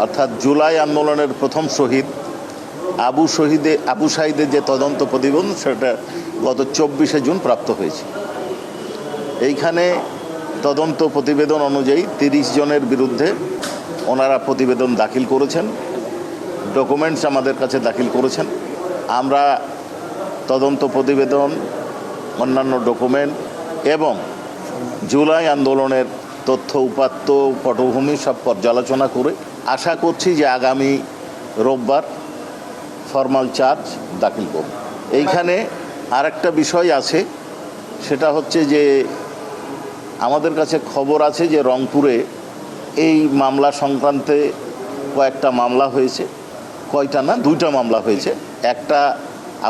অর্থাৎ জুলাই আন্দোলনের প্রথম শহীদ আবু সাঈদের যে তদন্ত প্রতিবেদন সেটা গত 24শে জুন প্রাপ্ত হয়েছে। এইখানে তদন্ত প্রতিবেদন অনুযায়ী 30 জনের বিরুদ্ধে ওনারা প্রতিবেদন দাখিল করেছেন, ডকুমেন্টস আমাদের কাছে দাখিল করেছেন। আমরা তদন্ত প্রতিবেদন, অন্যান্য ডকুমেন্ট এবং জুলাই আন্দোলনের তথ্য উপাত্ত পটভূমি সব পর্যালোচনা করে আশা করছি যে আগামী রোববার ফরমাল চার্জ দাখিল করব। এইখানে আরেকটা বিষয় আছে, সেটা হচ্ছে যে আমাদের কাছে খবর আছে যে রংপুরে এই মামলা সংক্রান্তে কয়েকটা মামলা হয়েছে, কয়টা না 2টা মামলা হয়েছে। একটা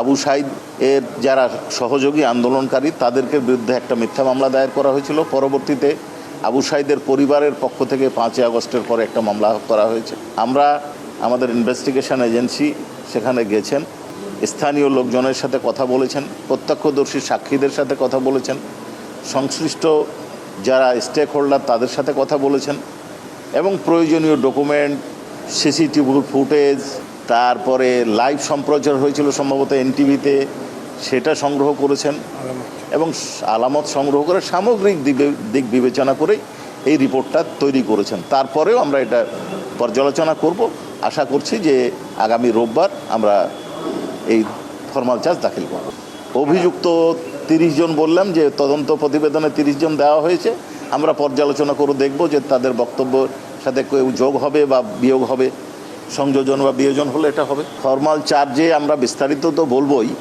আবু সাঈদ এর যারা সহযোগী আন্দোলনকারী তাদেরকে বিরুদ্ধে একটা মিথ্যা মামলা দায়ের করা হয়েছিল। পরবর্তীতে আবু সাঈদের পরিবারের পক্ষ থেকে 5ই আগস্টের পরে একটা মামলা করা হয়েছে। আমরা আমাদের ইনভেস্টিগেশন এজেন্সি সেখানে গেছেন, স্থানীয় লোকজনের সাথে কথা বলেছেন, প্রত্যক্ষদর্শী সাক্ষীদের সাথে কথা বলেছেন, সংশ্লিষ্ট যারা স্টেক হোল্ডার তাদের সাথে কথা বলেছেন এবং প্রয়োজনীয় ডকুমেন্ট, সিসিটিভি ফুটেজ, তারপরে লাইভ সম্প্রচার হয়েছিল সম্ভবত এনটিভিতে, সেটা সংগ্রহ করেছেন এবং আলামত সংগ্রহ করে সামগ্রিক দিক বিবেচনা করে এই রিপোর্টটা তৈরি করেছেন। তারপরেও আমরা এটা পর্যালোচনা করব। আশা করছি যে আগামী রোববার আমরা এই ফরমাল চার্জ দাখিল করব। অভিযুক্ত 30 জন বললাম যে তদন্ত প্রতিবেদনে 30 জন দেওয়া হয়েছে। আমরা পর্যালোচনা করে দেখব যে তাদের বক্তব্যের সাথে কেউ যোগ হবে বা বিয়োগ হবে, সংযোজন বা বিয়োজন হলে এটা হবে। ফরমাল চার্জে আমরা বিস্তারিত তো বলবই,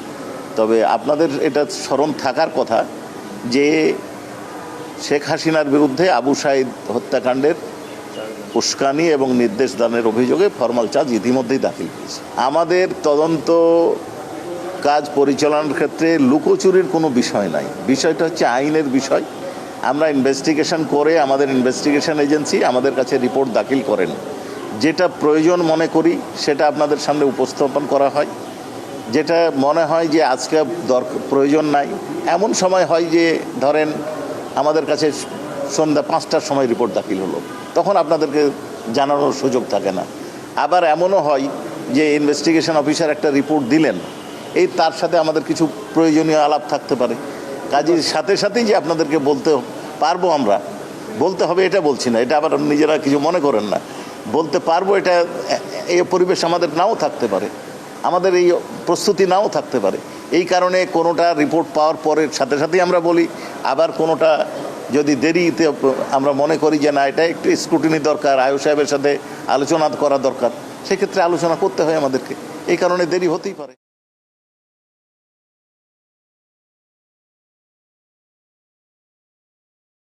তবে আপনাদের এটা স্মরণ থাকার কথা যে শেখ হাসিনার বিরুদ্ধে আবু সাঈদ হত্যাকাণ্ডের উস্কানি এবং নির্দেশ দানের অভিযোগে ফরমাল চার্জ ইতিমধ্যেই দাখিল হয়েছে। আমাদের তদন্ত কাজ পরিচালনার ক্ষেত্রে লুকোচুরির কোনো বিষয় নাই, বিষয়টা হচ্ছে আইনের বিষয়। আমরা ইনভেস্টিগেশন করে আমাদের ইনভেস্টিগেশন এজেন্সি আমাদের কাছে রিপোর্ট দাখিল করেন, যেটা প্রয়োজন মনে করি সেটা আপনাদের সামনে উপস্থাপন করা হয়। যেটা মনে হয় যে আজকে প্রয়োজন নাই, এমন সময় হয় যে ধরেন আমাদের কাছে সন্ধ্যা 5টার সময় রিপোর্ট দাখিল হলো, তখন আপনাদেরকে জানানোর সুযোগ থাকে না। আবার এমনও হয় যে ইনভেস্টিগেশন অফিসার একটা রিপোর্ট দিলেন, এই তার সাথে আমাদের কিছু প্রয়োজনীয় আলাপ থাকতে পারে, কাজের সাথে সাথেই যে আপনাদেরকে বলতে পারবো, আমরা বলতে হবে এটা বলছি না, এটা আবার নিজেরা কিছু মনে করেন না, বলতে পারবো এটা এই পরিবেশ আমাদের নাও থাকতে পারে, আমাদের এই প্রস্তুতি নাও থাকতে পারে। এই কারণে কোনোটা রিপোর্ট পাওয়ার পরের সাথে সাথেই আমরা বলি, আবার কোনোটা যদি দেরিতে আমরা মনে করি যে না এটা একটু স্ক্রুটিনি দরকার, আয়ু সাহেবের সাথে আলোচনা করা দরকার, সেক্ষেত্রে আলোচনা করতে হয় আমাদেরকে। এই কারণে দেরি হতেই পারে।